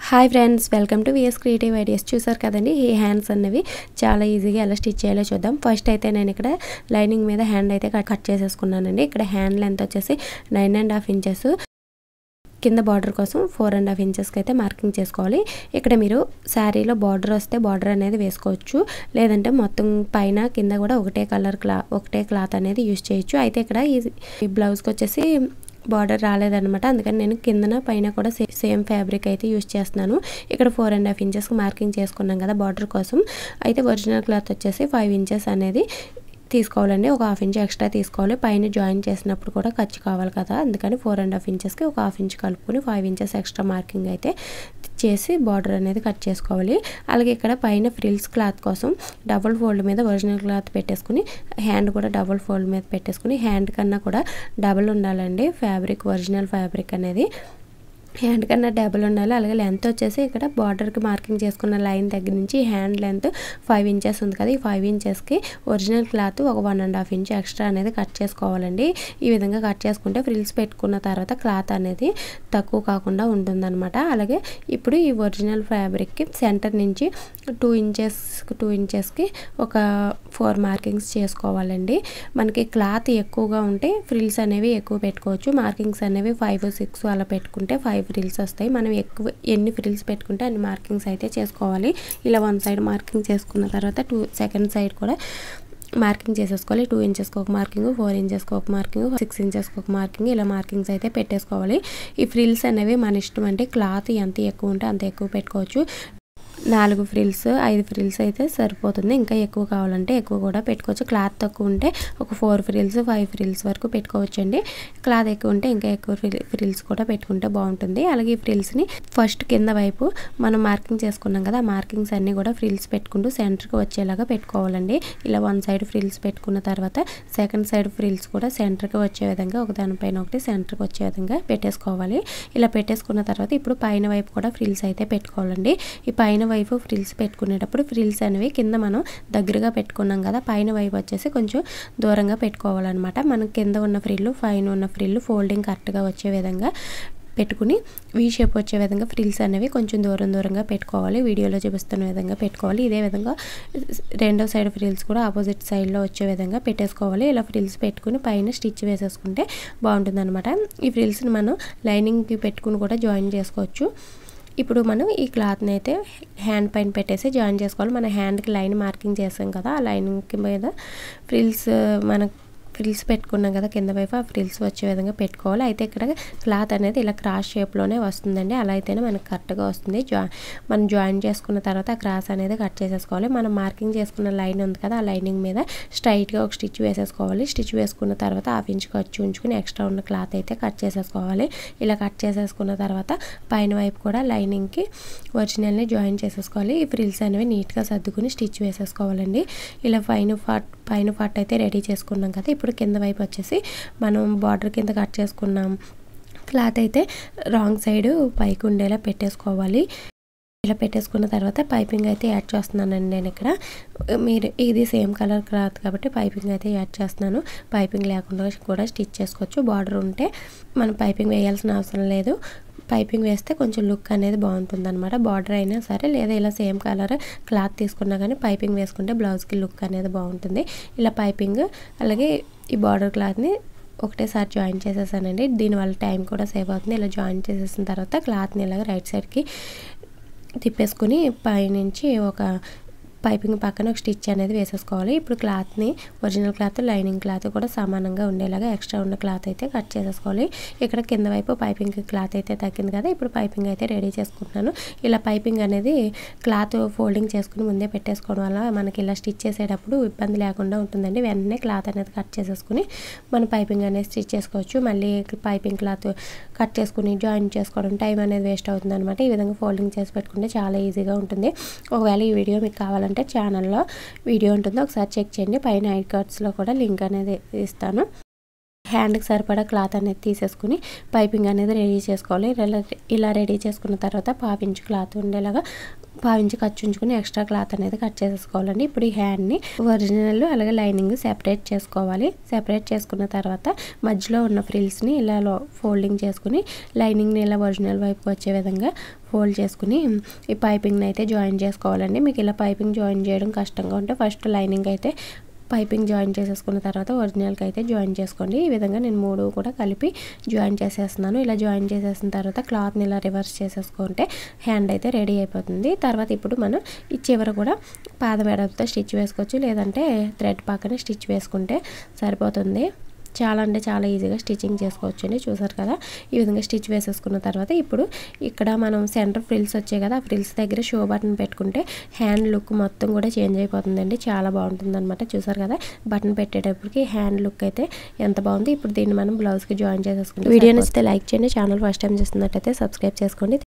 Hi friends, welcome to V S creative ideas. చూసారు కదండి, ఈ హ్యాండ్స్ అనేవి చాలా ఈజీగా ఎలా స్టిచ్ చేయాలో చూద్దాం. ఫస్ట్ అయితే నేను ఇక్కడ లైనింగ్ మీద హ్యాండ్ అయితే కట్ చేసేసుకున్నానండి. ఇక్కడ హ్యాండ్ లెంత్ వచ్చేసి 9.5 ఇంచెస్, కింద బార్డర్ కోసం 4.5 ఇంచెస్కి అయితే మార్కింగ్ చేసుకోవాలి. ఇక్కడ మీరు శారీలో బార్డర్ వస్తే బార్డర్ అనేది వేసుకోవచ్చు, లేదంటే మొత్తం పైన కింద కూడా ఒకటే క్లాత్ అనేది యూజ్ చేయొచ్చు. అయితే ఇక్కడ ఈ బ్లౌజ్కి వచ్చేసి బార్డర్ రాలేదన్నమాట, అందుకని నేను కిందన పైన కూడా సేమ్ ఫ్యాబ్రిక్ అయితే యూజ్ చేస్తున్నాను. ఇక్కడ 4.5 ఇంచెస్కి మార్కింగ్ చేసుకున్నాం కదా బార్డర్ కోసం. అయితే ఒరిజినల్ క్లాత్ వచ్చేసి 5 ఇంచెస్ అనేది తీసుకోవాలండి. ఒక 1/2 ఇంచ్ ఎక్స్ట్రా తీసుకోవాలి. పైన జాయిన్ చేసినప్పుడు కూడా ఖర్చు కావాలి కదా, అందుకని 4.5 ఇంచెస్కి ఒక 1/2 ఇంచ్ కలుపుకొని 5 ఇంచెస్ ఎక్స్ట్రా మార్కింగ్ అయితే చేసి బార్డర్ అనేది కట్ చేసుకోవాలి. అలాగే ఇక్కడ పైన ఫ్రిల్స్ క్లాత్ కోసం డబుల్ ఫోల్డ్ మీద ఒరిజినల్ క్లాత్ పెట్టేసుకుని హ్యాండ్ కూడా డబుల్ ఫోల్డ్ మీద పెట్టేసుకుని, హ్యాండ్ కన్నా కూడా డబుల్ ఉండాలండి ఫ్యాబ్రిక్, ఒరిజినల్ ఫ్యాబ్రిక్ అనేది హ్యాండ్ కన్నా డబుల్ ఉండాలి. అలాగే లెంత్ వచ్చేసి ఇక్కడ బార్డర్కి మార్కింగ్ చేసుకున్న లైన్ దగ్గర నుంచి హ్యాండ్ లెంత్ 5 ఇంచెస్ ఉంది కదా, ఈ 5 ఇంచెస్కి ఒరిజినల్ క్లాత్ ఒక 1.5 ఇంచ్ ఎక్స్ట్రా అనేది కట్ చేసుకోవాలండి. ఈ విధంగా కట్ చేసుకుంటే ఫ్రిల్స్ పెట్టుకున్న తర్వాత క్లాత్ అనేది తక్కువ కాకుండా ఉంటుందన్నమాట. అలాగే ఇప్పుడు ఈ ఒరిజినల్ ఫ్యాబ్రిక్కి సెంటర్ నుంచి 2 ఇంచెస్కి ఒక 4 మార్కింగ్స్ చేసుకోవాలండి. మనకి క్లాత్ ఎక్కువగా ఉంటే ఫ్రిల్స్ అనేవి ఎక్కువ పెట్టుకోవచ్చు. మార్కింగ్స్ అనేవి 5, 6 అలా పెట్టుకుంటే 5 ఫ్రిల్స్ వస్తాయి. మనం ఎన్ని ఫ్రిల్స్ పెట్టుకుంటే అన్ని మార్కింగ్స్ అయితే చేసుకోవాలి. ఇలా 1 సైడ్ మార్కింగ్ చేసుకున్న తర్వాత సెకండ్ సైడ్ కూడా మార్కింగ్ చేసేసుకోవాలి. 2 ఇంచెస్కి ఒక మార్కింగ్, 4 ఇంచెస్కి ఒక మార్కింగ్, 6 ఇంచెస్కి ఒక మార్కింగ్, ఇలా మార్కింగ్స్ అయితే పెట్టేసుకోవాలి. ఈ ఫ్రిల్స్ అనేవి మన ఇష్టం అండి, క్లాత్ ఎంత ఎక్కువ ఉంటే అంత ఎక్కువ పెట్టుకోవచ్చు. 4 ఫ్రిల్స్ 5 ఫ్రిల్స్ అయితే సరిపోతుంది. ఇంకా ఎక్కువ కావాలంటే ఎక్కువ కూడా పెట్టుకోవచ్చు. క్లాత్ తక్కువ ఉంటే ఒక 4 ఫ్రిల్స్ 5 ఫ్రిల్స్ వరకు పెట్టుకోవచ్చు అండి. క్లాత్ ఎక్కువ ఉంటే ఇంకా ఎక్కువ ఫ్రిల్స్ కూడా పెట్టుకుంటే బాగుంటుంది. అలాగే ఈ ఫ్రిల్స్ని ఫస్ట్ కింద వైపు మనం మార్కింగ్ చేసుకున్నాం కదా, ఆ మార్కింగ్స్ అన్నీ కూడా ఫ్రిల్స్ పెట్టుకుంటూ సెంటర్కి వచ్చేలాగా పెట్టుకోవాలండి. ఇలా 1 సైడ్ ఫ్రిల్స్ పెట్టుకున్న తర్వాత సెకండ్ సైడ్ ఫ్రిల్స్ కూడా సెంటర్కి వచ్చే విధంగా ఒకదానిపైన ఒకటి సెంటర్కి వచ్చే విధంగా పెట్టేసుకోవాలి. ఇలా పెట్టేసుకున్న తర్వాత ఇప్పుడు పైన వైపు కూడా ఫ్రిల్స్ అయితే పెట్టుకోవాలండి. ఈ పైన వైపు ఫ్రిల్స్ పెట్టుకునేటప్పుడు ఫ్రిల్స్ అనేవి కింద మనం దగ్గరగా పెట్టుకున్నాం కదా, పైన వైపు వచ్చేసి కొంచెం దూరంగా పెట్టుకోవాలన్నమాట. మనం కింద ఉన్న ఫ్రిల్లు పైన ఉన్న ఫ్రిల్లు ఫోల్డింగ్ కరెక్ట్గా వచ్చే విధంగా పెట్టుకుని వీ షేప్ వచ్చే విధంగా ఫ్రిల్స్ అనేవి కొంచెం దూరంగా పెట్టుకోవాలి. వీడియోలో చూపిస్తున్న విధంగా పెట్టుకోవాలి. ఇదే విధంగా రెండో సైడ్ ఫ్రిల్స్ కూడా ఆపోజిట్ సైడ్లో వచ్చే విధంగా పెట్టేసుకోవాలి. ఇలా ఫ్రిల్స్ పెట్టుకుని పైన స్టిచ్ వేసేసుకుంటే బాగుంటుంది అనమాట. ఈ ఫ్రిల్స్ని మనం లైనింగ్కి పెట్టుకుని కూడా జాయిన్ చేసుకోవచ్చు. ఇప్పుడు మనం ఈ క్లాత్ని అయితే హ్యాండ్ పైన పెట్టేసి జాయిన్ చేసుకోవాలి. మన హ్యాండ్కి లైన్ మార్కింగ్ చేసాం కదా, ఆ లైనింగ్ మీద ఫ్రిల్స్ పెట్టుకున్నాం కదా కింద వైపు, ఆ ఫ్రిల్స్ వచ్చే విధంగా పెట్టుకోవాలి. అయితే ఇక్కడ క్లాత్ అనేది ఇలా క్రాస్ షేప్లోనే వస్తుందండి, అలా అయితేనే మనకు కరెక్ట్గా వస్తుంది. మనం జాయిన్ చేసుకున్న తర్వాత ఆ క్రాస్ అనేది కట్ చేసేసుకోవాలి. మనం మార్కింగ్ చేసుకున్న లైన్ ఉంది కదా, ఆ లైనింగ్ మీద స్ట్రైట్గా ఒక స్టిచ్ వేసేసుకోవాలి. స్టిచ్ వేసుకున్న తర్వాత 1/2 ఇంచ్ ఖర్చు ఉంచుకుని ఎక్స్ట్రా ఉన్న క్లాత్ అయితే కట్ చేసేసుకోవాలి. ఇలా కట్ చేసేసుకున్న తర్వాత పైన వైపు కూడా లైనింగ్కి ఒరిజినల్ని జాయిన్ చేసేసుకోవాలి. ఈ ఫ్రిల్స్ అనేవి నీట్గా సర్దుకుని స్టిచ్ వేసేసుకోవాలండి. ఇలా పైన పార్ట్ అయితే రెడీ చేసుకున్నాం కదా, ఇప్పుడు కింద వైపు వచ్చేసి మనం బార్డర్ కింద కట్ చేసుకున్నాం క్లాత్ అయితే రాంగ్ సైడ్ పైకి ఉండేలా పెట్టేసుకోవాలి. ఇలా పెట్టేసుకున్న తర్వాత పైపింగ్ అయితే యాడ్ చేస్తున్నానండి నేను ఇక్కడ. ఇది సేమ్ కలర్ క్లాత్ కాబట్టి పైపింగ్ అయితే యాడ్ చేస్తున్నాను. పైపింగ్ లేకుండా కూడా స్టిచ్ చేసుకోవచ్చు. బార్డర్ ఉంటే మనం పైపింగ్ వేయాల్సిన అవసరం లేదు. పైపింగ్ వేస్తే కొంచెం లుక్ అనేది బాగుంటుంది అనమాట. బార్డర్ అయినా సరే, లేదా ఇలా సేమ్ కలర్ క్లాత్ తీసుకున్నా కానీ పైపింగ్ వేసుకుంటే బ్లౌజ్కి లుక్ అనేది బాగుంటుంది. ఇలా పైపింగ్ అలాగే ఈ బార్డర్ క్లాత్ని ఒకటేసారి జాయిన్ చేసేసానండి. దీనివల్ల టైం కూడా సేవ్ అవుతుంది. ఇలా జాయిన్ చేసేసిన తర్వాత క్లాత్ని ఇలాగ రైట్ సైడ్కి తిప్పేసుకుని పైనుంచి ఒక పైపింగ్ పక్కన ఒక స్టిచ్ అనేది వేసేసుకోవాలి. ఇప్పుడు క్లాత్ని ఒరిజినల్ క్లాత్ లైనింగ్ క్లాత్ కూడా సమానంగా ఉండేలాగా ఎక్స్ట్రా ఉన్న క్లాత్ అయితే కట్ చేసేసుకోవాలి. ఇక్కడ కింద వైపు పైపింగ్ క్లాత్ అయితే తగ్గింది కదా, ఇప్పుడు పైపింగ్ అయితే రెడీ చేసుకుంటున్నాను. ఇలా పైపింగ్ అనేది క్లాత్ ఫోల్డింగ్ చేసుకుని ముందే పెట్టేసుకోవడం వల్ల మనకి ఇలా స్టిచ్ చేసేటప్పుడు ఇబ్బంది లేకుండా ఉంటుందండి. వెంటనే క్లాత్ అనేది కట్ చేసేసుకుని మనం పైపింగ్ అనేది స్టిచ్ చేసుకోవచ్చు. మళ్ళీ పైపింగ్ క్లాత్ కట్ చేసుకుని జాయిన్ చేసుకోవడం టైం అనేది వేస్ట్ అవుతుంది అనమాట. ఈ విధంగా ఫోల్డింగ్ చేసి పెట్టుకుంటే చాలా ఈజీగా ఉంటుంది. ఒకవేళ ఈ వీడియో మీకు కావాలంటే ఛానల్లో వీడియో ఉంటుంది, ఒకసారి చెక్ చేయండి. పైన ఐడి కార్డ్స్లో కూడా లింక్ అనేది ఇస్తాను. హ్యాండ్కి సరిపడా క్లాత్ అనేది తీసేసుకుని పైపింగ్ అనేది రెడీ చేసుకోవాలి. ఇలా రెడీ చేసుకున్న తర్వాత 1/2 ఇంచ్ క్లాత్ ఉండేలాగా పావించి ఖర్చు ఉంచుకుని ఎక్స్ట్రా క్లాత్ అనేది కట్ చేసేసుకోవాలండి. ఇప్పుడు ఈ హ్యాండ్ని ఒరిజినల్ అలాగే లైనింగ్ సెపరేట్ చేసుకోవాలి. సెపరేట్ చేసుకున్న తర్వాత మధ్యలో ఉన్న ఫ్రిల్స్ని ఇలా ఫోల్డింగ్ చేసుకుని లైనింగ్ని ఇలా ఒరిజినల్ వైపుకి వచ్చే విధంగా ఫోల్డ్ చేసుకుని ఈ పైపింగ్ని అయితే జాయిన్ చేసుకోవాలండి. మీకు ఇలా పైపింగ్ జాయిన్ చేయడం కష్టంగా ఉంటే ఫస్ట్ లైనింగ్ అయితే పైపింగ్ జాయిన్ చేసేసుకున్న తర్వాత ఒరిజినల్కి అయితే జాయిన్ చేసుకోండి. ఈ విధంగా నేను 3 కూడా కలిపి జాయిన్ చేసేస్తున్నాను. ఇలా జాయిన్ చేసేసిన తర్వాత క్లాత్ని ఇలా రివర్స్ చేసేసుకుంటే హ్యాండ్ అయితే రెడీ అయిపోతుంది. తర్వాత ఇప్పుడు మనం ఈ చివర కూడా పాదం ఎడలతో స్టిచ్ వేసుకోవచ్చు, లేదంటే థ్రెడ్ పక్కన స్టిచ్ వేసుకుంటే సరిపోతుంది. చాలా అంటే చాలా ఈజీగా స్టిచ్చింగ్ చేసుకోవచ్చు అండి. చూసారు కదా, ఈ విధంగా స్టిచ్ వేసేసుకున్న తర్వాత ఇప్పుడు ఇక్కడ మనం సెంటర్ ఫ్రిల్స్ వచ్చాయి కదా, ఆ ఫ్రిల్స్ దగ్గర షో బటన్ పెట్టుకుంటే హ్యాండ్ లుక్ మొత్తం కూడా చేంజ్ అయిపోతుందండి. చాలా బాగుంటుంది అనమాట. చూసారు కదా, బటన్ పెట్టేటప్పటికి హ్యాండ్ లుక్ అయితే ఎంత బాగుంది. ఇప్పుడు దీన్ని మనం బ్లౌజ్కి జాయిన్ చేసేసుకుంటాం. వీడియో నచ్చితే లైక్ చేయండి. ఛానల్ ఫస్ట్ టైం చూస్తున్నట్టయితే సబ్స్క్రైబ్ చేసుకోండి.